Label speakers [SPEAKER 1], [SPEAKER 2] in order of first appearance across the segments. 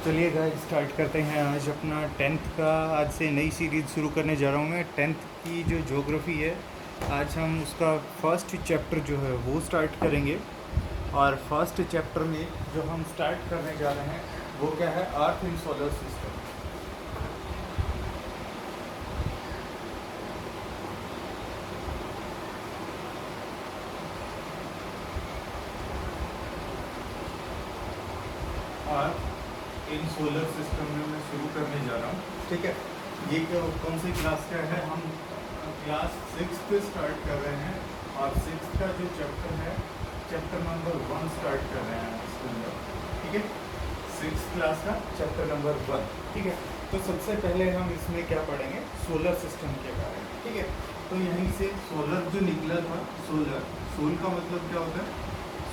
[SPEAKER 1] चलिए guys start करते हैं आज अपना टेंथ का। आज से नई सीरीज़ शुरू करने जा रहा हूँ मैं। टेंथ की जो ज्योग्राफी है, आज हम उसका फर्स्ट चैप्टर जो है वो स्टार्ट करेंगे। और फर्स्ट चैप्टर में जो हम स्टार्ट करने जा रहे हैं वो क्या है, अर्थ इन सोलर सिस्टम। अर्थ इन सोलर सिस्टम में मैं शुरू करने जा रहा हूँ, ठीक है। ये कौन सी क्लास का है, हम क्लास 6 पे स्टार्ट कर रहे हैं। और 6 का जो चैप्टर है, चैप्टर नंबर 1 स्टार्ट कर रहे हैं इसके अंदर, ठीक है। 6 क्लास का चैप्टर नंबर 1, ठीक है। तो सबसे पहले हम इसमें क्या पढ़ेंगे, सोलर सिस्टम के बारे में, ठीक है। तो यहीं से सोलर जो निकला था, सोलर, सोल का मतलब क्या होता है,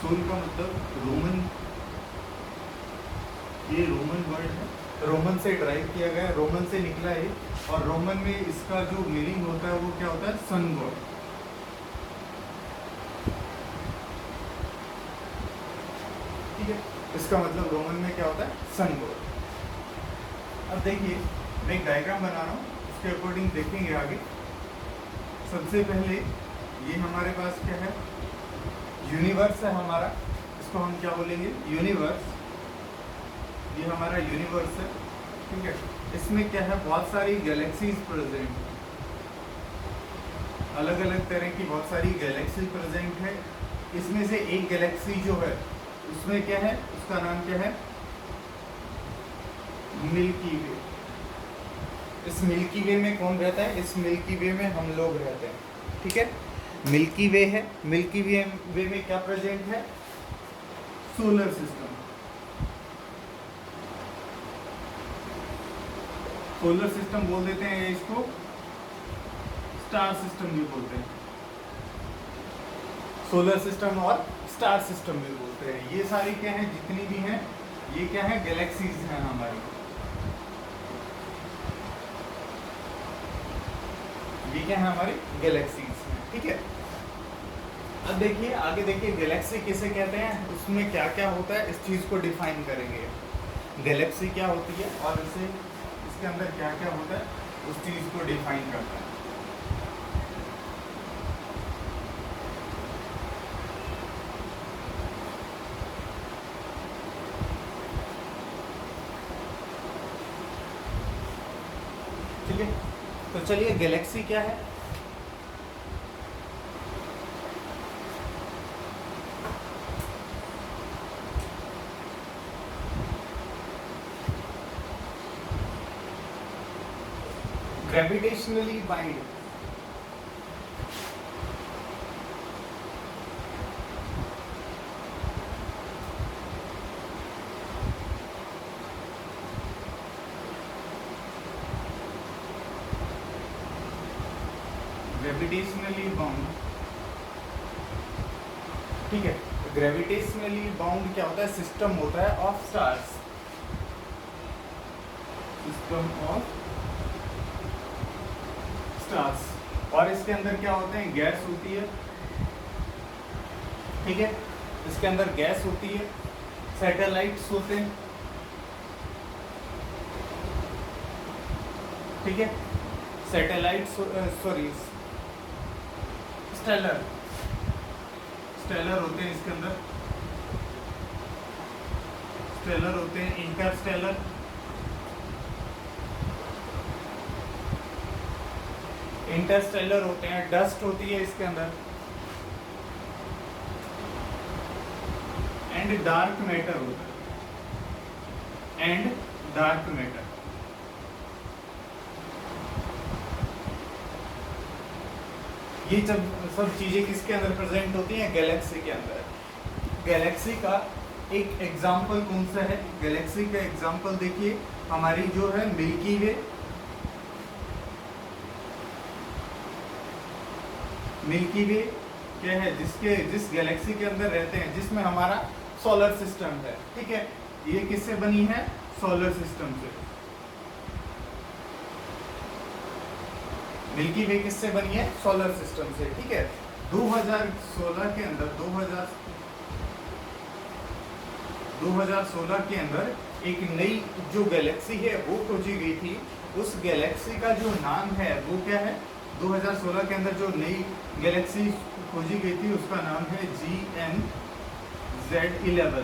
[SPEAKER 1] सोल का मतलब रोमन, ये रोमन वर्ड है, रोमन से ड्राइव किया गया, रोमन से निकला है। और रोमन में इसका जो मीनिंग होता है वो क्या होता है, सन गॉड, ठीक है। इसका मतलब रोमन में क्या होता है, सन गॉड। अब देखिए मैं एक डायग्राम बना रहा हूँ, उसके अकॉर्डिंग देखेंगे आगे। सबसे पहले ये हमारे पास क्या है, यूनिवर्स है हमारा, इसको हम क्या बोलेंगे, यूनिवर्स। ये हमारा यूनिवर्स है, ठीक है। इसमें क्या है, बहुत सारी गैलेक्सीज प्रेजेंट है, अलग अलग तरह की बहुत सारी गैलेक्सी प्रेजेंट है। इसमें से एक गैलेक्सी जो है उसमें क्या है, उसका नाम क्या है, मिल्की वे। इस मिल्की वे में कौन रहता है, इस मिल्की वे में हम लोग रहते हैं, ठीक है। मिल्की वे है, मिल्की वे में क्या प्रेजेंट है, सोलर सिस्टम। सोलर सिस्टम बोल देते हैं इसको, स्टार सिस्टम भी बोलते हैं, सोलर सिस्टम और स्टार सिस्टम भी बोलते हैं। ये सारी क्या है, जितनी भी हैं ये क्या है, गैलेक्सीज हैं हमारी, ये क्या है, हमारी गैलेक्सीज हैं, ठीक है। अब देखिए आगे, देखिए गैलेक्सी किसे कहते हैं, उसमें क्या क्या होता है, इस चीज़ को डिफाइन करेंगे। गैलेक्सी क्या होती है और इसे, इसके अंदर क्या क्या होता है, उस चीज़ को डिफाइन करता है। ठीक है, तो चलिए गैलेक्सी क्या है। ग्रेविटेशनली बाइंड, ग्रेविटेशनली बाउंड, ठीक है। ग्रेविटेशनली बाउंड क्या होता है, सिस्टम होता है of stars, system of stars. और इसके अंदर क्या होते हैं, गैस होती है, ठीक है। इसके अंदर गैस होती है, सैटेलाइट्स होते हैं, ठीक है। सैटेलाइट्स, सॉरी स्टेलर, स्टेलर होते हैं इसके अंदर, स्टेलर होते हैं, इंटरस्टेलर, इंटरस्टेलर होते हैं, डस्ट होती है इसके अंदर, एंड डार्क मैटर होता है, एंड डार्क मैटर। ये जब सब चीजें किसके अंदर प्रेजेंट होती हैं, गैलेक्सी के अंदर। गैलेक्सी का एक एग्जाम्पल कौन सा है, गैलेक्सी का एग्जाम्पल देखिए, हमारी जो है मिल्की वे, मिल्की वे क्या है, जिस गैलेक्सी के अंदर रहते हैं, जिसमें हमारा सोलर सिस्टम है, ठीक है। ये किससे बनी है, सोलर सिस्टम से। मिल्की वे किससे बनी है, सोलर सिस्टम से, ठीक है। 2016 के अंदर, 2016 के अंदर एक नई जो गैलेक्सी है वो खोजी गई थी। उस गैलेक्सी का जो नाम है वो क्या है? 2016 के अंदर जो नई गैलेक्सी खोजी गई थी उसका नाम है GNZ11।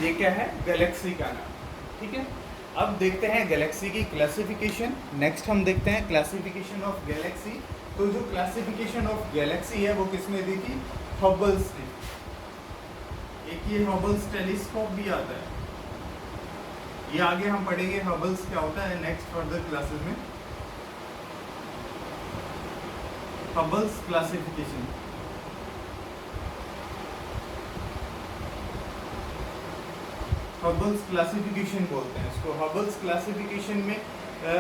[SPEAKER 1] ये क्या है? गैलेक्सी का नाम। ठीक है, अब देखते हैं गैलेक्सी की क्लासिफिकेशन। नेक्स्ट हम देखते हैं क्लासिफिकेशन ऑफ गैलेक्सी। तो जो क्लासिफिकेशन ऑफ गैलेक्सी है वो किसने दी थी? हबल्स ने। एक ये हबल्स टेलीस्कोप भी आता है, ये आगे हम पढ़ेंगे हबल्स क्या होता है नेक्स्ट फर्दर क्लासेस में। हबल्स क्लासिफिकेशन, हबल्स क्लासिफिकेशन बोलते हैं इसको। हबल्स क्लासिफिकेशन में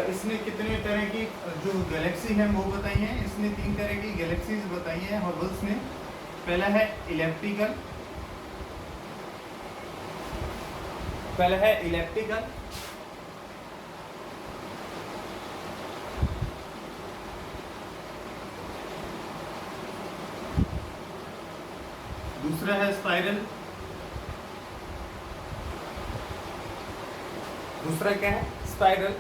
[SPEAKER 1] इसने कितने तरह की जो गैलेक्सी हैं वो बताई हैं। इसने 3 तरह की गैलेक्सीज बताई हैं हबल्स ने। पहला है इलेप्टिकल, दूसरा है स्पाइरल, दूसरा क्या है? स्पाइरल।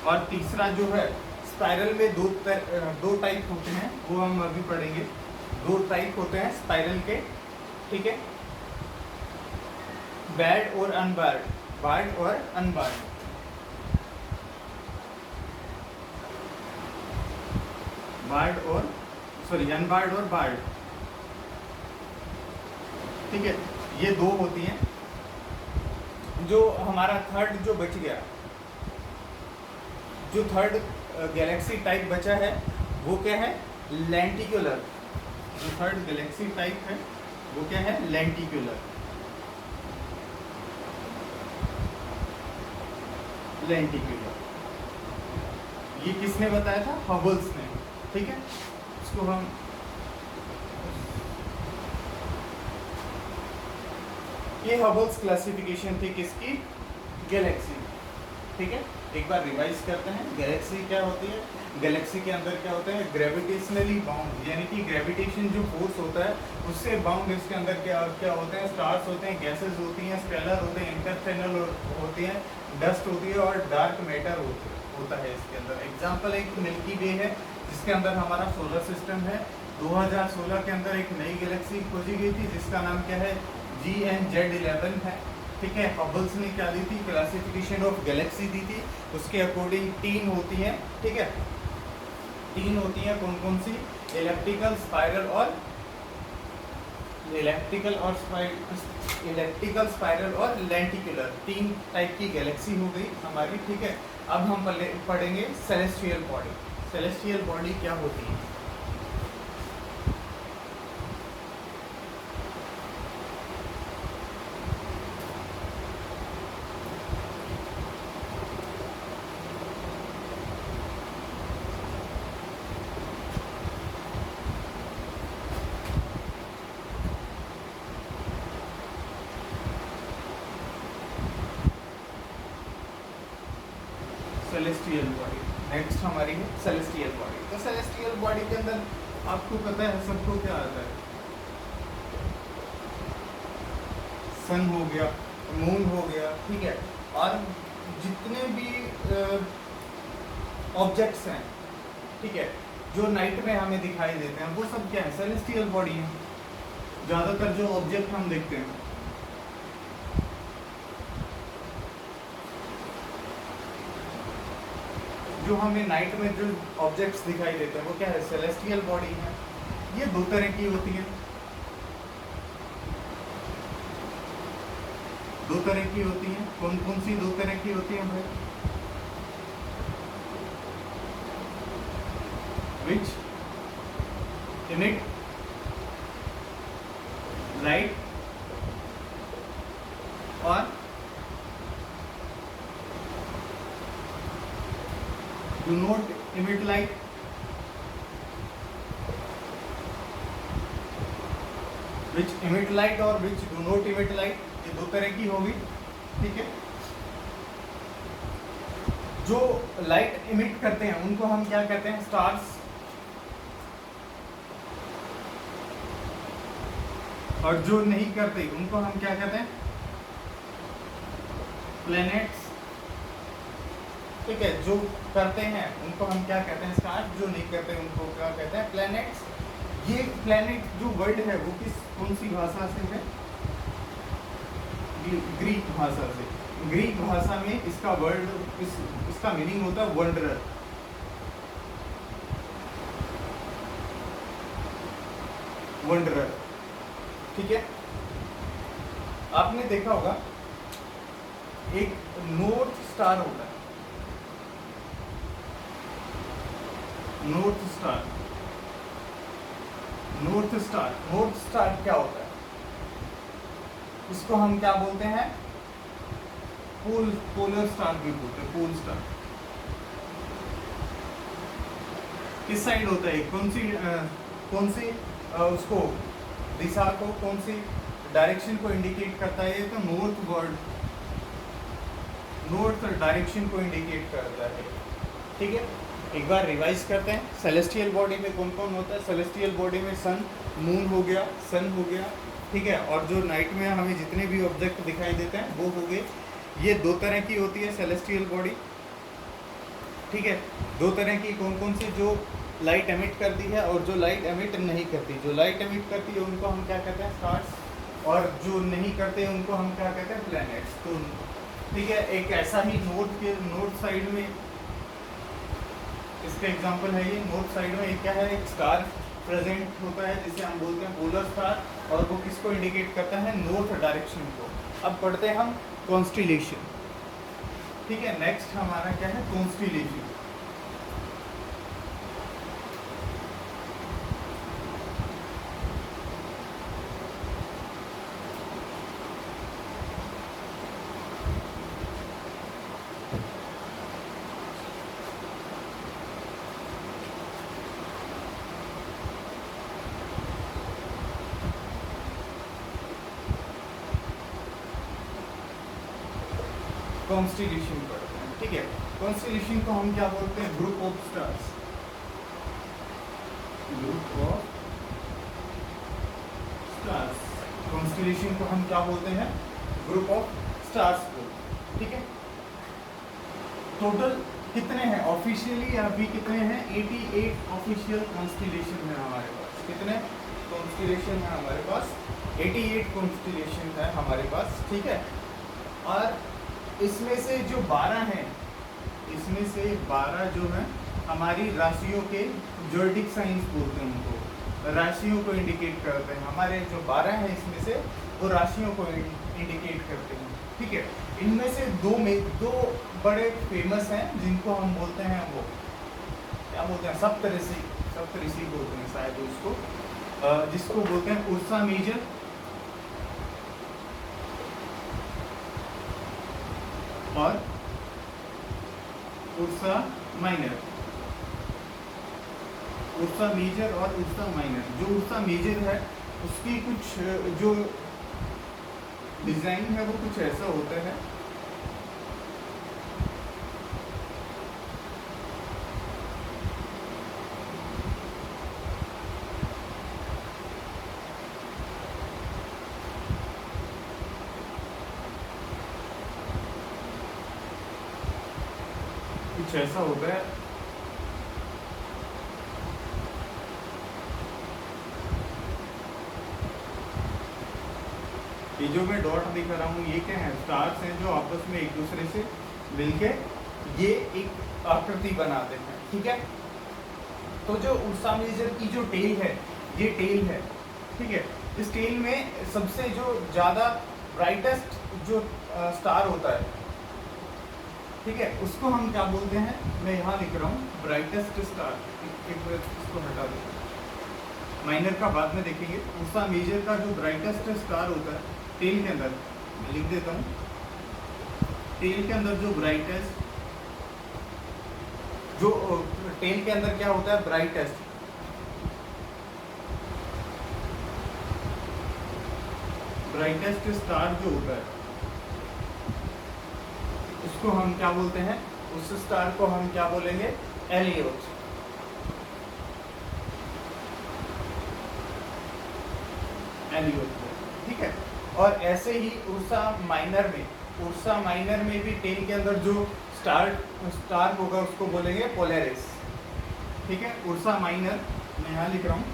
[SPEAKER 1] और तीसरा जो है स्पाइरल में दो टाइप होते हैं, वो हम अभी पढ़ेंगे। 2 टाइप होते हैं स्पाइरल के, ठीक है, बैड और अनबार्ड, बार्ड और अनबार्ड। अनबार्ड और बार्ड, ठीक है, ये 2 होती हैं। जो हमारा थर्ड जो बच गया, जो थर्ड गैलेक्सी टाइप बचा है वो क्या है? लेंटिकुलर। जो थर्ड गैलेक्सी टाइप है वो क्या है? लेंटिकुलर। ये किसने बताया था? हबल्स ने। ठीक है, इसको हम ये हबल्स क्लासिफिकेशन थी किसकी? गैलेक्सी। ठीक है, एक बार रिवाइज करते हैं गैलेक्सी क्या होती है। गैलेक्सी के अंदर क्या होता है? ग्रेविटेशनली बाउंड, यानी कि ग्रेविटेशन जो फोर्स होता है उससे बाउंड इसके अंदर क्या होते हैं? स्टार्स होते हैं, गैसेस होती हैं, स्टेलर होते हैं, इंटरस्टेलर होती हैं, डस्ट होती है और डार्क मैटर होता है इसके अंदर। एग्जाम्पल एक मिल्की वे है जिसके अंदर हमारा सोलर सिस्टम है। 2016 के अंदर एक नई गैलेक्सी खोजी गई थी जिसका नाम क्या है? GNZ11 है। ठीक है, हबल्स ने क्या दी थी? क्लासिफिकेशन ऑफ गैलेक्सी दी थी। उसके अकॉर्डिंग 3 होती हैं। ठीक है, 3 होती हैं। कौन कौन सी? इलेप्टिकल, स्पाइरल और लेंटिकुलर। 3 टाइप की गैलेक्सी हो गई हमारी। ठीक है, अब हम पढ़ेंगे सेलेस्टियल बॉडी। सेलेस्टियल बॉडी क्या होती है? सेलेस्टियल बॉडी नेक्स्ट हमारी है सेलेस्टियल बॉडी। तो सेलेस्टियल बॉडी के अंदर आपको पता है सबको क्या आता है? सन हो गया, मून हो गया, ठीक है, और जितने भी ऑब्जेक्ट्स हैं, ठीक है, जो नाइट में हमें दिखाई देते हैं वो सब क्या है? सेलेस्टियल बॉडी है। ज़्यादातर जो ऑब्जेक्ट हम देखते हैं, जो हमें नाइट में जो ऑब्जेक्ट्स दिखाई देते हैं वो क्या है? सेलेस्टियल बॉडी है। ये 2 तरह की होती हैं। 2 तरह की होती हैं। कौन कौन सी 2 तरह की होती हैं भाई? विच emit light और do not emit light। which emit light और which do not emit light, ये 2 तरह की होगी। ठीक है, जो लाइट इमिट करते हैं उनको हम क्या कहते हैं? स्टार्स। और जो नहीं करते उनको हम क्या कहते हैं? प्लैनेट्स। ठीक है, जो करते हैं उनको हम क्या कहते हैं? स्टार्स। जो नहीं करते उनको क्या कहते हैं? प्लैनेट्स। ये प्लैनेट जो वर्ड है वो कौन सी भाषा से है? ग्रीक भाषा से। ग्रीक भाषा में इसका वर्ड इसका मीनिंग होता है वंडरर। वंडरर। ठीक है, आपने देखा होगा एक नॉर्थ स्टार होता है। North star. North star. North star क्या होता है? इसको हम क्या बोलते हैं? पोलर स्टार भी बोलते हैं। पोल स्टार किस साइड होता है? कौन सी उसको दिशा को, कौन सी डायरेक्शन को इंडिकेट करता है? ये तो नॉर्थ डायरेक्शन को इंडिकेट करता है। ठीक है, एक बार रिवाइज करते हैं। सेलेस्टियल बॉडी में कौन कौन होता है? सेलेस्टियल बॉडी में सन, मून हो गया, सन हो गया। ठीक है, और जो नाइट में हमें जितने भी ऑब्जेक्ट दिखाई देते हैं वो हो गए। ये दो तरह की होती है सेलेस्टियल बॉडी। ठीक है, दो तरह की कौन कौन सी? जो लाइट एमिट करती है और जो लाइट एमिट नहीं करती। जो लाइट एमिट करती है उनको हम क्या कहते हैं? स्टार्स। और जो नहीं करते उनको हम क्या कहते हैं? प्लैनेट्स। तो ठीक है, एक ऐसा ही नॉर्थ साइड में इसका एग्जांपल है ये। नॉर्थ साइड में एक क्या है? एक स्टार प्रेजेंट होता है जिसे हम बोलते हैं पोलर स्टार, और वो किसको इंडिकेट करता है? नॉर्थ डायरेक्शन को। अब पढ़ते हैं हम कॉन्स्टिलेशन। ठीक है, नेक्स्ट हमारा क्या है? कॉन्स्टिलेशन। कॉन्स्टिलेशन पढ़ते हैं। ठीक है, कॉन्स्टिलेशन को हम क्या बोलते हैं? Group of stars. Group of stars. Constellation को हम क्या बोलते हैं? ग्रुप ऑफ स्टार्स को। ठीक है, टोटल कितने हैं ऑफिशियली? अभी कितने हैं? 88 ऑफिशियल कॉन्स्टिलेशन है हमारे पास। कितने कॉन्स्टिलेशन है हमारे पास? 88 कॉन्स्टिलेशन है हमारे पास। ठीक है, और इसमें से जो 12 हैं, इसमें से 12 जो हैं हमारी राशियों के ज़ोडिएक साइंस बोलते हैं उनको, राशियों को इंडिकेट करते हैं। हमारे जो 12 हैं इसमें से वो राशियों को इंडिकेट करते हैं। ठीक है, इनमें से दो बड़े फेमस हैं जिनको हम बोलते हैं, वो क्या बोलते हैं? सप्तऋषि बोलते हैं शायद उसको, जिसको बोलते हैं उर्सा मेजर और उर्सा माइनर। उर्सा मेजर और उर्सा माइनर। जो उर्सा मेजर है उसकी कुछ जो डिजाइन है वो कुछ ऐसा होता है। कुछ ऐसा होता है। ये जो मैं डॉट दिखा रहा हूँ ये क्या है? स्टार्स हैं जो आपस में एक दूसरे से मिलके ये एक आकृति बनाते हैं। ठीक है, तो जो उर्सा मेजर की जो टेल है, ये टेल है। ठीक है, इस टेल में सबसे जो ज़्यादा ब्राइटेस्ट जो स्टार होता है, ठीक है, उसको हम क्या बोलते हैं? मैं यहाँ लिख रहा हूँ ब्राइटेस्ट स्टार। एक मिनट इसको हटा दें, माइनर का बाद में देखेंगे। उर्सा मेजर का जो ब्राइटेस्ट स्टार होता है टेल के अंदर, मैं लिख देता हूँ, टेल के अंदर जो ब्राइटेस्ट, जो टेल के अंदर क्या होता है? ब्राइटेस्ट। ब्राइटेस्ट स्टार जो होता है उसको हम क्या बोलते हैं? उस स्टार को हम क्या बोलेंगे? एलियोट। एलियोट। ठीक है। और ऐसे ही उर्सा माइनर में भी टेल के अंदर जो स्टार होगा उसको बोलेंगे पोलैरिस, ठीक है। उर्सा माइनर मैं यहाँ लिख रहा हूँ,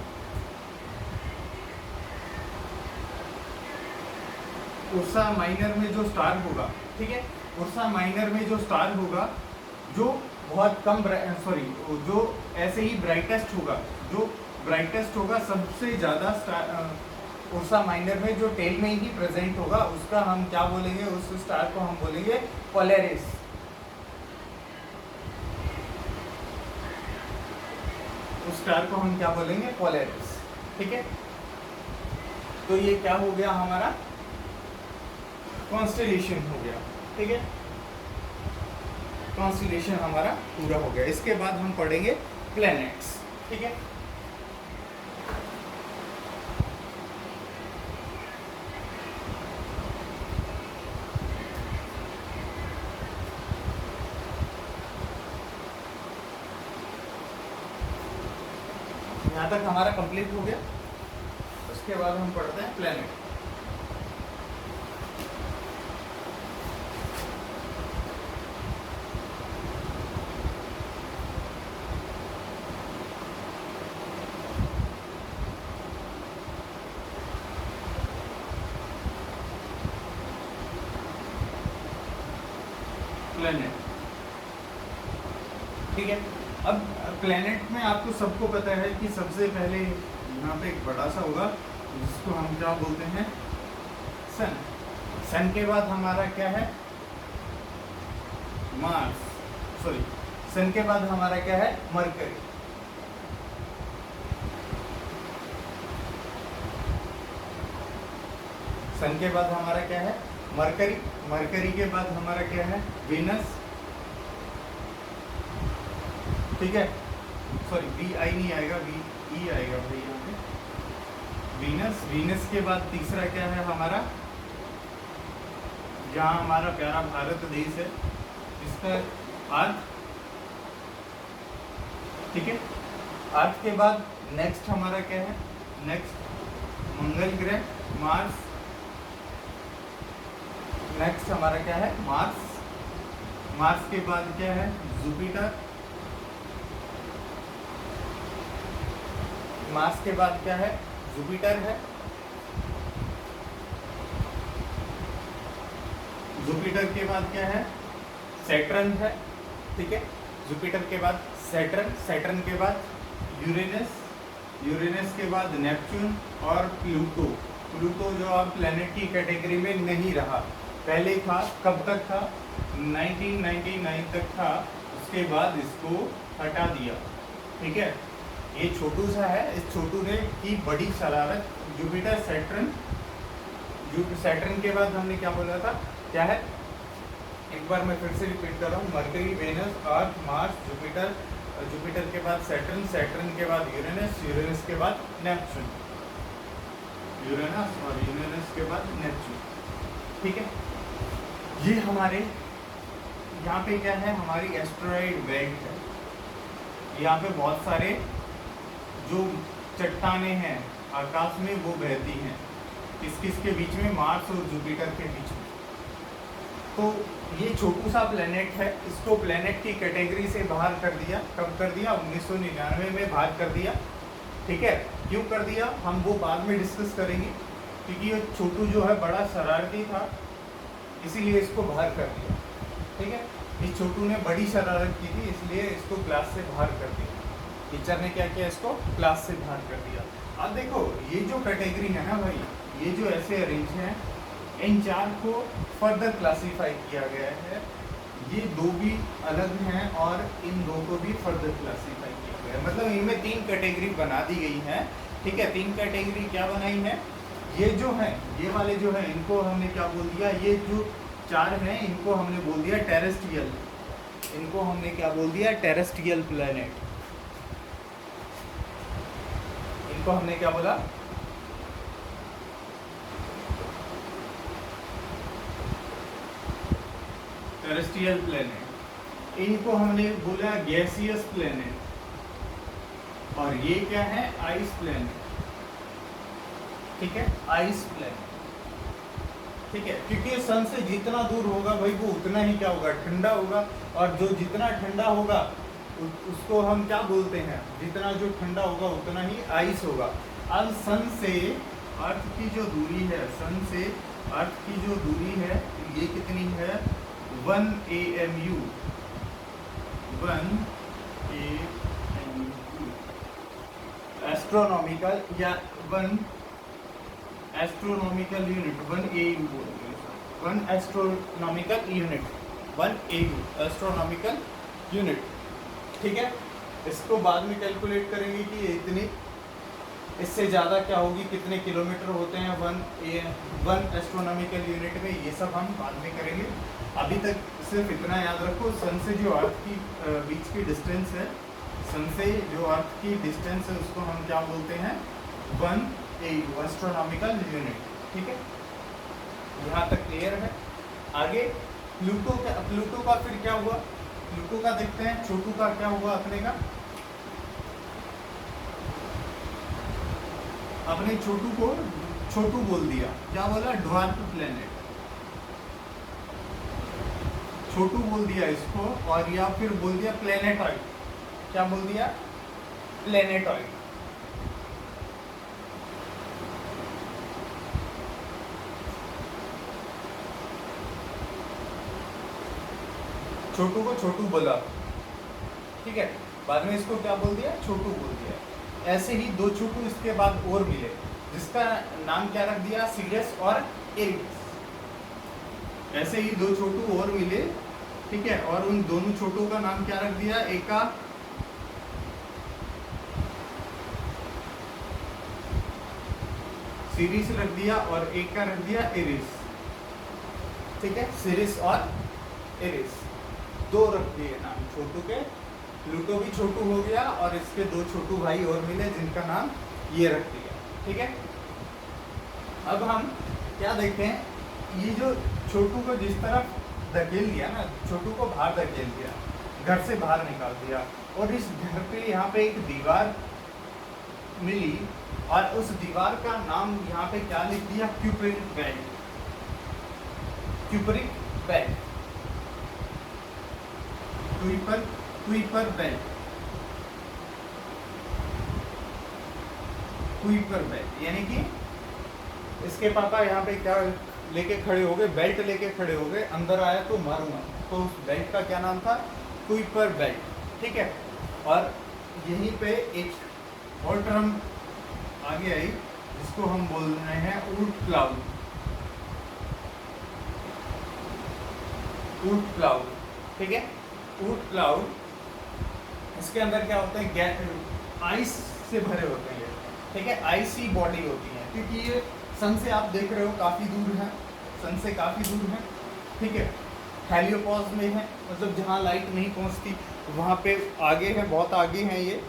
[SPEAKER 1] उर्सा माइनर में जो स्टार होगा, ठीक है, उर्सा माइनर में जो स्टार होगा जो बहुत कम जो ऐसे ही ब्राइटेस्ट होगा, जो ब्राइटेस्ट होगा सबसे ज़्यादा उर्सा माइनर में जो टेल में ही प्रेजेंट होगा उसका हम क्या बोलेंगे, उस स्टार को हम बोलेंगे पोलैरिस। उस स्टार को हम क्या बोलेंगे, पोलैरिस, ठीक है। तो ये क्या हो गया हमारा, कॉन्स्टेलेशन हो गया, ठीक है। कॉन्स्टेलेशन हमारा पूरा हो गया। इसके बाद हम पढ़ेंगे प्लैनेट्स, ठीक है। यहाँ तक हमारा कंप्लीट हो गया। उसके बाद हम पढ़ते हैं प्लैनेट। प्लैनेट, ठीक है। अब प्लैनेट में आपको सबको पता है कि सबसे पहले यहाँ पे एक बड़ा सा होगा जिसको हम क्या बोलते हैं, सन। सन के बाद हमारा क्या है, मार्स, सॉरी, सन के बाद हमारा क्या है, मरकरी। सन के बाद हमारा क्या है, मरकरी। मरकरी के बाद हमारा क्या है, वीनस, ठीक है। सॉरी, वी आई नहीं आएगा, वी ई आएगा भाई यहाँ पे। वीनस। वीनस के बाद तीसरा क्या है हमारा, जहाँ हमारा प्यारा भारत देश है, इसका अर्थ, ठीक है। अर्थ के बाद नेक्स्ट हमारा क्या है, नेक्स्ट मंगल ग्रह, मार्स। नेक्स्ट हमारा क्या है, मार्स। मार्स के बाद क्या है, जुपिटर। मार्स के बाद क्या है, जुपिटर है। जुपिटर के बाद क्या है, सैटर्न है, ठीक है। जुपिटर के बाद सैटर्न, सैटर्न के बाद यूरेनस, यूरेनस के बाद नेपच्यून और प्लूटो। प्लूटो जो अब प्लेनेट की कैटेगरी में नहीं रहा, पहले था, कब तक था, 1999 तक था, उसके बाद इसको हटा दिया, ठीक है। ये छोटू सा है, इस छोटू ने की बड़ी शरारत। जुपिटर, सैटर्न, सैटर्न के बाद हमने क्या बोला था, क्या है, एक बार मैं फिर से रिपीट कर रहा हूँ, मरकरी, वेनस, अर्थ, मार्स, जुपिटर, जुपिटर के बाद सैटर्न, सैटर्न के बाद यूरेनस, यूरेनस के बाद नेपच्यून, यूरेनस और यूरेनस के बाद नेपच्यून, ठीक है। ये हमारे यहाँ पे क्या है, हमारी एस्टेरॉयड बेल्ट है। यहाँ पे बहुत सारे जो चट्टानें हैं आकाश में वो बहती हैं, किसके बीच में, मार्स और जुपिटर के बीच में। तो ये छोटू सा प्लेनेट है, इसको प्लेनेट की कैटेगरी से बाहर कर दिया। कब कर दिया, 1999 में बाहर कर दिया, ठीक है। क्यों कर दिया हम वो बाद में डिस्कस करेंगे, क्योंकि ये छोटू जो है बड़ा शरारती था, इसीलिए इसको बाहर कर दिया, ठीक है। इस छोटू ने बड़ी शरारत की थी, इसलिए इसको क्लास से बाहर कर दिया। टीचर ने क्या किया, इसको क्लास से बाहर कर दिया। अब देखो ये जो कैटेगरी है ना भाई, ये जो ऐसे अरेंज हैं, इन चार को फर्दर क्लासीफाई किया गया है। ये दो भी अलग हैं और इन दो को भी फर्दर क्लासीफाई किया गया है, मतलब इनमें 3 कैटेगरी बना दी गई हैं, ठीक है। 3 कैटेगरी क्या बनाई है, ये जो है, ये वाले जो है, इनको हमने क्या बोल दिया, ये जो 4 हैं इनको हमने बोल दिया टेरेस्ट्रियल। इनको हमने क्या बोल दिया, टेरेस्ट्रियल प्लैनेट। इनको हमने क्या बोला, टेरेस्ट्रियल प्लैनेट। इनको हमने बोला गैसियस प्लैनेट, और ये क्या है, आइस प्लैनेट, ठीक है, आइस प्लैनेट। ठीक है, क्योंकि सन से जितना दूर होगा भाई वो उतना ही क्या होगा, ठंडा होगा। और जो जितना ठंडा होगा उसको हम क्या बोलते हैं, जितना जो ठंडा होगा उतना ही आइस होगा। अब सन से अर्थ की जो दूरी है, सन से अर्थ की जो दूरी है ये कितनी है, 1 AMU, 1 AMU एस्ट्रोनॉमिकल, या 1 एस्ट्रोनॉमिकल यूनिट, 1 AU बोलते हैं, 1 astronomical unit, 1 AU astronomical unit. ठीक है, इसको बाद में कैलकुलेट करेंगे कि ये इतनी, इससे ज़्यादा क्या होगी, कितने किलोमीटर होते हैं 1 एस्ट्रोनॉमिकल यूनिट में, ये सब हम बाद में करेंगे। अभी तक सिर्फ इतना याद रखो, सन से जो अर्थ की बीच की डिस्टेंस है, सन से जो अर्थ की डिस्टेंस है उसको हम क्या बोलते हैं, 1 AU एस्ट्रोनॉमिकल यूनिट। ठीक है, यहाँ तक क्लियर है। आगे प्लूटो का फिर क्या हुआ, प्लूटो का देखते हैं, छोटू का क्या हुआ अपने का। अपने छोटू को छोटू बोल दिया, क्या बोला, ड्वार्फ प्लेनेट, छोटू बोल दिया इसको, और या फिर बोल दिया प्लेनेटॉइड, क्या बोल दिया, प्लेनेटॉइड। छोटू को छोटू बोला, ठीक है, बाद में इसको क्या बोल दिया, छोटू बोल दिया। ऐसे ही दो छोटू इसके बाद और मिले, जिसका नाम क्या रख दिया, सीरियस और एरिस। ऐसे ही दो छोटू और मिले, ठीक है, और उन दोनों छोटू का नाम क्या रख दिया, एक का सीरीज रख दिया और एक का रख दिया एरिस। ठीक है, सीरीज और एरिस दो रख दिए नाम छोटू के। प्लूटो भी छोटू हो गया और इसके दो छोटू भाई और मिले जिनका नाम ये रख दिया। ठीक है, अब हम क्या देखते हैं, ये जो छोटू को जिस तरफ धकेल दिया ना, छोटू को बाहर धकेल दिया, घर से बाहर निकाल दिया, और इस घर पे यहाँ पे एक दीवार मिली, और उस दीवार का नाम यहाँ पे क्या लिख दिया, cupric belt, cupric belt, Kuiper belt, Kuiper belt, यानी कि इसके पापा यहाँ पे क्या लेके खड़े हो गए, बेल्ट लेके खड़े हो गए, अंदर आया तो मारूंगा, तो उस बेल्ट का क्या नाम था, क्यूपर बेल्ट। ठीक है, और यहीं पे एक और टर्म आगे आई जिसको हम बोल रहे हैं ऊट क्लाउड, ऊट क्लाउड। ठीक है, ऊट क्लाउड, इसके अंदर क्या होता है, आइस से भरे होते हैं। ठीक है, आइसी बॉडी होती है, क्योंकि ये सन से आप देख रहे हो काफ़ी दूर है, सन से काफ़ी दूर है। ठीक है, हेलियोपॉज में है, मतलब जहाँ लाइट नहीं पहुँचती वहाँ पे आगे है, बहुत आगे हैं ये।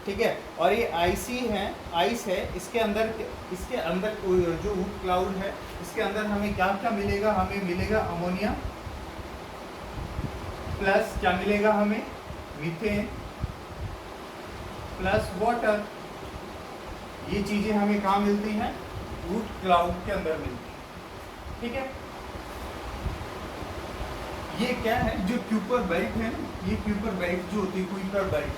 [SPEAKER 1] ठीक है, और ये आइसी है, आइस है, इसके अंदर जो ऊट क्लाउड है, इसके अंदर हमें क्या क्या मिलेगा, हमें मिलेगा अमोनिया प्लस क्या मिलेगा, हमें मीथेन प्लस वाटर। ये चीज़ें हमें कहाँ मिलती हैं, ऊट क्लाउड के अंदर मिलती है। ठीक है, ये क्या है, जो क्यूपर बेल्ट है, ये क्यूपर बेल्ट जो होती है, क्यूपर बेल्ट,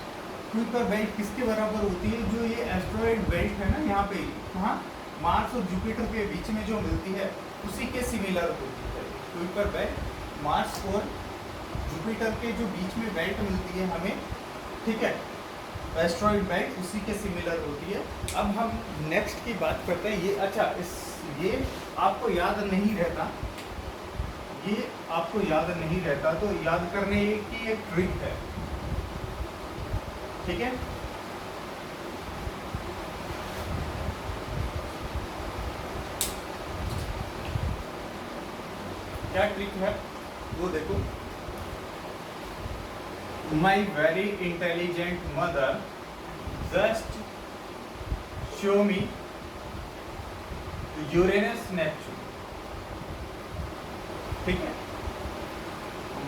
[SPEAKER 1] क्यूपर बेल्ट किसके बराबर होती है, जो ये एस्ट्रॉयड बेल्ट है ना, यहाँ पे कहाँ, मार्स और जुपिटर के बीच में जो मिलती है उसी के सिमिलर होती है। क्यूपर बेल्ट मार्स और जुपिटर के जो बीच में बेल्ट मिलती है हमें, ठीक है, एस्ट्रॉयड बेल्ट उसी के सिमिलर होती है। अब हम नेक्स्ट की बात करते हैं। ये अच्छा, ये आपको याद नहीं रहता, ये आपको याद नहीं रहता, तो याद करने की एक ट्रिक है। ठीक है, क्या ट्रिक है वो देखो। माई very intelligent mother just show मी यूरेनस नेपच्यून। ठीक है,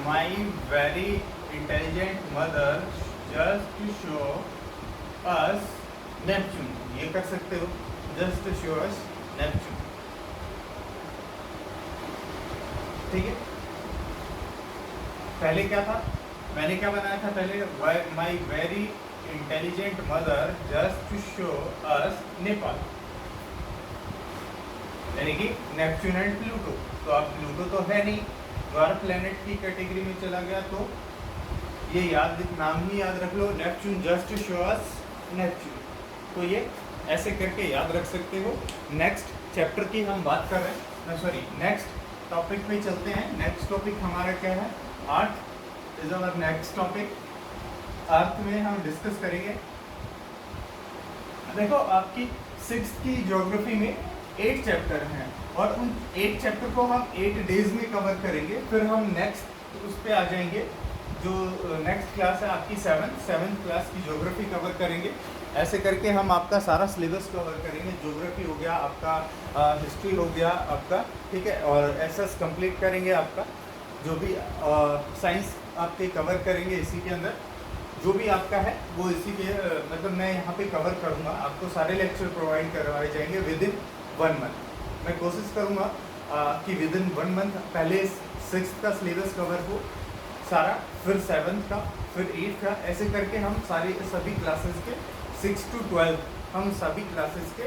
[SPEAKER 1] माई very intelligent mother just show us Neptune, ये कर सकते हो, जस्ट शो अस नेपच्यून। ठीक है, पहले क्या था, मैंने क्या बनाया था पहले, my very intelligent mother just to show us Nepal, यानी कि नेपच्यून एंड प्लूटो। तो अब प्लूटो तो है नहीं, द्वार प्लेनेट की कैटेगरी में चला गया, तो ये नाम ही याद रख लो, Neptune just to show us Neptune. तो ये ऐसे करके याद रख सकते हो। नेक्स्ट चैप्टर की हम बात कर रहे हैं, सॉरी नेक्स्ट टॉपिक पे चलते हैं। नेक्स्ट टॉपिक हमारा क्या है, earth is our next topic. Earth में हम डिस्कस करेंगे, देखो आपकी 6th की ज्योग्राफी में 8 चैप्टर हैं और उन 8 चैप्टर को हम 8 डेज में कवर करेंगे। फिर हम नेक्स्ट उस पर आ जाएंगे, जो नेक्स्ट क्लास है आपकी 7th क्लास की ज्योग्राफी कवर करेंगे। ऐसे करके हम आपका सारा सिलेबस कवर करेंगे, ज्योग्राफी हो गया आपका, हिस्ट्री हो गया आपका, ठीक है, और एसएस कंप्लीट करेंगे आपका, जो भी साइंस आपके कवर करेंगे इसी के अंदर, जो भी आपका है वो इसी के मतलब मैं यहाँ पे कवर करूँगा। आपको सारे लेक्चर प्रोवाइड करवाए जाएंगे विद इन 1 मंथ। मैं कोशिश करूँगा कि विद इन 1 मंथ पहले 6th का सिलेबस कवर हो सारा, फिर 7th का, फिर 8th का, ऐसे करके हम सभी क्लासेस के 6 to 12 हम सभी क्लासेस के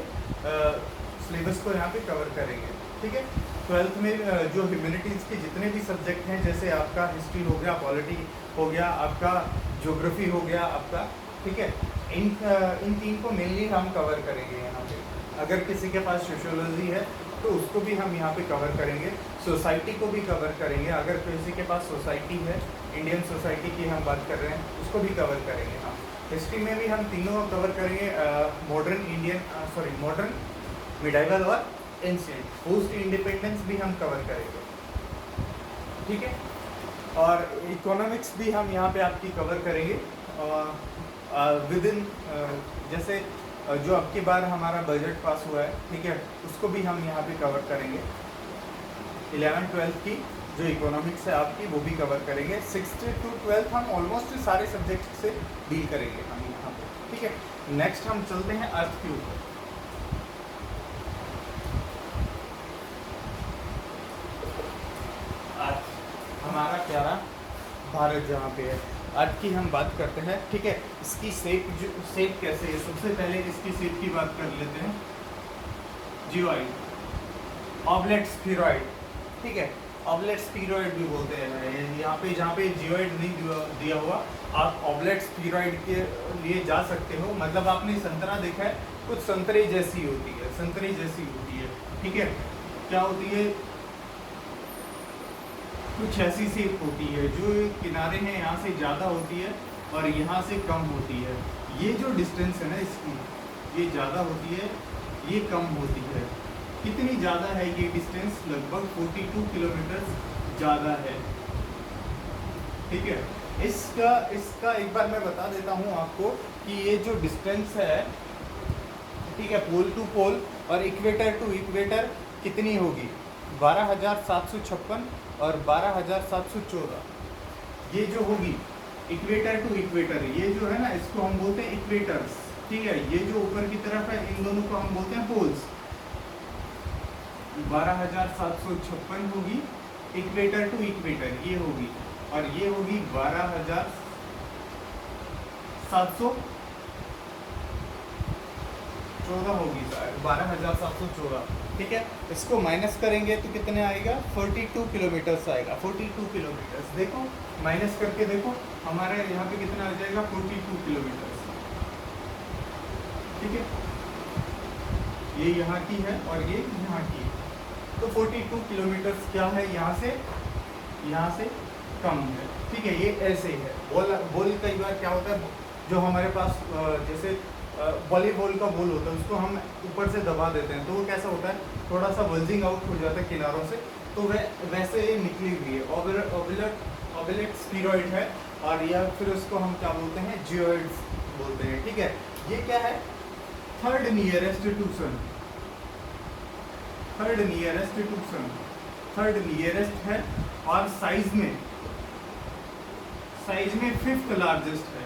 [SPEAKER 1] सिलेबस को यहाँ पे कवर करेंगे, ठीक है। 12th में जो ह्यूमैनिटीज़ के जितने भी सब्जेक्ट हैं, जैसे आपका हिस्ट्री हो गया, पॉलिटी हो गया, आपका ज्योग्राफी हो गया आपका, ठीक है, इन 3 को मेनली हम कवर करेंगे यहाँ पे। अगर किसी के पास सोशियोलॉजी है तो उसको भी हम यहाँ पे कवर करेंगे, सोसाइटी को भी कवर करेंगे। अगर किसी के पास सोसाइटी है, इंडियन सोसाइटी की हम बात कर रहे हैं, उसको भी कवर करेंगे हम। हिस्ट्री में भी हम तीनों कवर करेंगे, मॉडर्न, मिडाइवल और एंशिएंट। पोस्ट इंडिपेंडेंस भी हम कवर करेंगे, ठीक है। और इकोनॉमिक्स भी हम यहाँ पे आपकी कवर करेंगे विद इन, जैसे जो अब की बार हमारा बजट पास हुआ है, ठीक है, उसको भी हम यहाँ पे कवर करेंगे। 11th-12th की जो इकोनॉमिक्स है आपकी, वो भी कवर करेंगे। 6th to 12th हम ऑलमोस्ट सारे सब्जेक्ट से डील करेंगे हम यहाँ पे, ठीक है। नेक्स्ट हम चलते हैं अर्थ के ऊपर। अर्थ हमारा प्यारा भारत जहाँ पे है, अर्थ की हम बात करते हैं, ठीक है। इसकी शेप कैसे है, सबसे पहले इसकी शेप की बात कर लेते हैं। जियोइड, ऑब्लेट स्फीरॉइड, ठीक है, ऑब्लेट स्फीरॉइड भी बोलते हैं। यहाँ पे जहाँ पे जियोइड नहीं दिया हुआ, आप ऑब्लेट स्फीरॉइड के लिए जा सकते हो। मतलब आपने संतरा देखा है, कुछ संतरे जैसी होती है, संतरे जैसी होती है, ठीक है। क्या होती है, कुछ ऐसी शेप होती है, जो किनारे हैं यहाँ से ज़्यादा होती है और यहाँ से कम होती है। ये जो डिस्टेंस है ना इसकी, ये ज़्यादा होती है, ये कम होती है। कितनी ज़्यादा है ये डिस्टेंस, लगभग 42 किलोमीटर ज़्यादा है, ठीक है। इसका एक बार मैं बता देता हूँ आपको कि ये जो डिस्टेंस है, ठीक है, पोल टू पोल और इक्वेटर टू इक्वेटर कितनी होगी, 12,756 और 12,714। ये जो होगी इक्वेटर टू इक्वेटर, ये जो है ना, इसको हम बोलते हैं इक्वेटर्स, ठीक है। ये जो ऊपर की तरफ है, इन दोनों को हम बोलते हैं पोल्स। 12,756 होगी इक्वेटर टू इक्वेटर, ये होगी, और ये होगी 12,714 होगी, 12,714, ठीक है। इसको माइनस करेंगे तो कितने आएगा, 42 किलोमीटर्स आएगा, 42 किलोमीटर्स। देखो माइनस करके देखो, हमारे यहाँ पे कितना आ जाएगा, 42 किलोमीटर्स, ठीक है। ये यहाँ की है और ये यहाँ की है, तो 42 किलोमीटर्स क्या है, यहाँ से कम है, ठीक है। ये ऐसे ही है। बॉल कई बार क्या होता है, जो हमारे पास जैसे वॉलीबॉल का बॉल होता है, उसको हम ऊपर से दबा देते हैं, तो वो कैसा होता है, थोड़ा सा बल्जिंग आउट हो जाता है किनारों से, तो वैसे ये निकली हुई है, ऑब्लेट स्फीरॉइड है। और या फिर उसको हम क्या बोलते हैं, जियोइड्स बोलते हैं, ठीक है। ये क्या है, third nearest to sun, third nearest है, और साइज में 5th लार्जेस्ट है।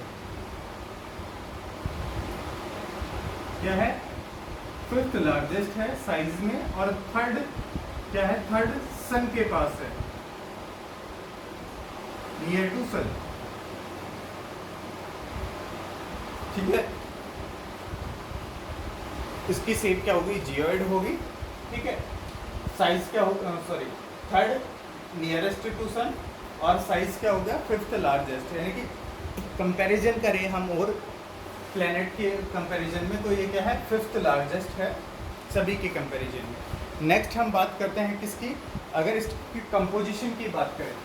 [SPEAKER 1] क्या है, 5th लार्जेस्ट है साइज में, और थर्ड क्या है, थर्ड सन के पास है, नियर टू सन, ठीक है। इसकी शेप क्या होगी, जियोइड होगी, ठीक है। साइज क्या होगा, सॉरी, थर्ड नियरेस्ट टू सन, और साइज क्या हो गया, फिफ्थ लार्जेस्ट, यानी कि कंपैरिजन करें हम और प्लेनेट के कंपैरिजन में, तो ये क्या है, फिफ्थ लार्जेस्ट है सभी के कंपैरिजन में। नेक्स्ट हम बात करते हैं किसकी, अगर इसकी कंपोजिशन की बात करें,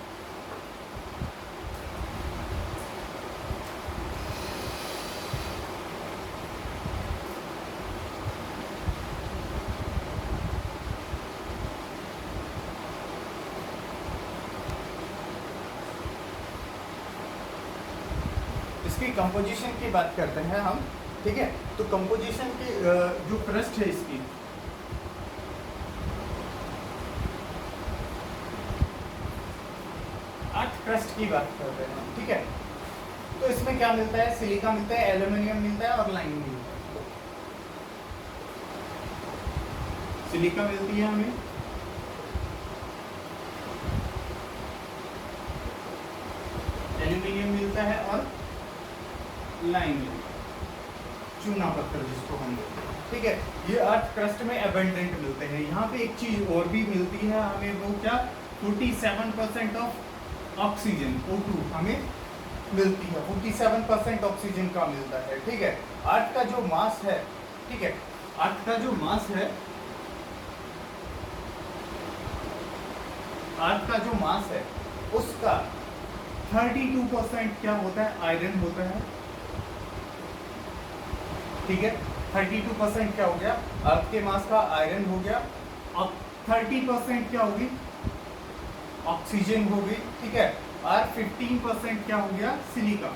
[SPEAKER 1] इसकी कंपोजिशन की बात करते हैं हम, ठीक है। तो कंपोजिशन की जो क्रस्ट है इसकी, अर्थ क्रस्ट की बात करते हैं हम, ठीक है। तो इसमें क्या मिलता है, सिलिका मिलता है, एल्यूमिनियम मिलता है और लाइम मिलता है। सिलिका मिलती है हमें, एल्यूमिनियम मिलता है और लाइम, चूना पत्थर जिसको हम बोलते हैं, ठीक है। ये अर्थ क्रस्ट में एबंडेंट मिलते हैं। यहाँ पे एक चीज और भी मिलती है हमें, वो क्या, 47% ऑफ ऑक्सीजन, O2 हमें मिलती है, 47% ऑक्सीजन का मिलता है, ठीक है। अर्थ का जो मास है, ठीक है, अर्थ का जो मास है, अर्थ का जो मास है उसका 32% क्या होता है, आयरन होता है, ठीक है। 32% क्या हो गया, अर्थ के मास का आयरन हो गया, अब 30% क्या होगी, ऑक्सीजन हो गई, ठीक है, और 15% क्या हो गया, सिलिका।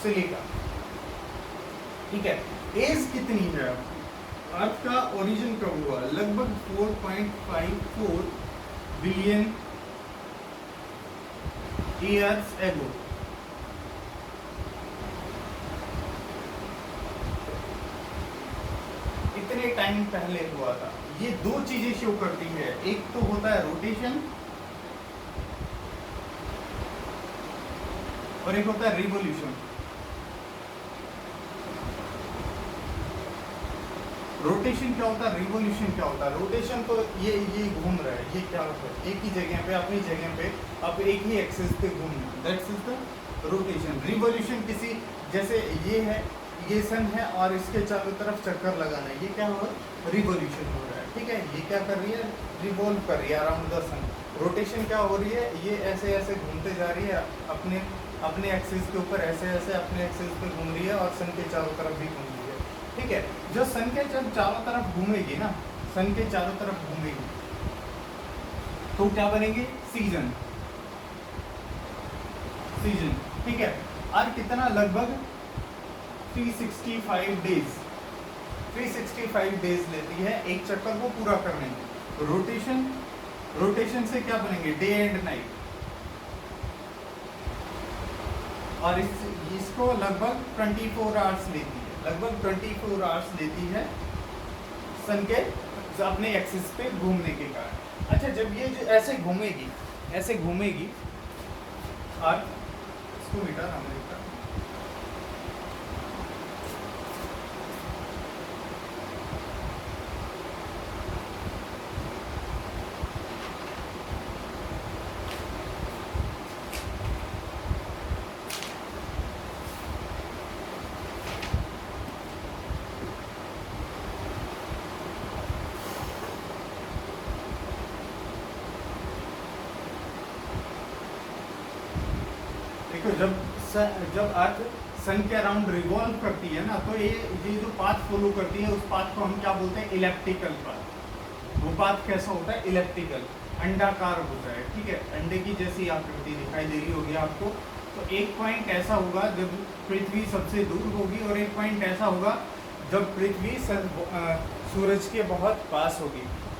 [SPEAKER 1] सिलिका, ठीक है। एज कितनी है अर्थ का, ओरिजिन कब हुआ, लगभग 4.54 बिलियन ईयर्स एगो। इतने टाइम पहले हुआ था। ये दो चीजें शो करती है, एक तो होता है रोटेशन और एक होता है रिवोल्यूशन। रोटेशन क्या होता है, रिवोल्यूशन क्या होता है। रोटेशन तो ये घूम रहा है, ये क्या होता है, एक ही जगह पे, अपनी जगह पे अब एक ही एक्सिस पे घूमना, that's is the rotation. Revolution किसी, जैसे ये है, ये सन है और इसके चारों तरफ चक्कर लगाना है, ये क्या हो रहा है, रिवोल्यूशन हो रहा है, ठीक है। ये क्या कर रही है, रिवॉल्व कर रही है अराउंड द सन। रोटेशन क्या हो रही है, ये ऐसे ऐसे घूमते जा रही है, अपने एक्सिस के ऊपर ऐसे ऐसे अपने एक्सिस पे घूम रही है और सन के चारों तरफ भी घूम रही है, ठीक है। जो सन के जब चारों तरफ घूमेगी ना, सन के चारों तरफ घूमेगी तो क्या बनेगी, सीजन, सीजन, ठीक है। और कितना, लगभग 365 डेज, 365 डेज लेती है एक चक्कर को पूरा करने में। रोटेशन, रोटेशन से क्या बनेंगे, डे एंड नाइट, और इसको लगभग 24 आवर्स लेती है, लगभग 24 आवर्स लेती है सन के अपने एक्सिस पे घूमने के कारण। अच्छा, जब ये जो ऐसे घूमेगी, ऐसे घूमेगी अर्थ, इसको मिटा ना मैंने, देखो जब अर्थ सन के अराउंड रिवॉल्व करती है ना, तो ये जो पाथ फॉलो करती है, उस पाथ को हम क्या बोलते हैं, इलेप्टिकल पाथ। वो पाथ कैसा होता है, इलेप्टिकल, अंडाकार होता है, ठीक है। अंडे की जैसी आकृति दिखाई दे रही होगी आपको। तो एक पॉइंट ऐसा होगा जब पृथ्वी सबसे दूर होगी, और एक पॉइंट ऐसा होगा जब पृथ्वी सूरज के बहुत पास होगी।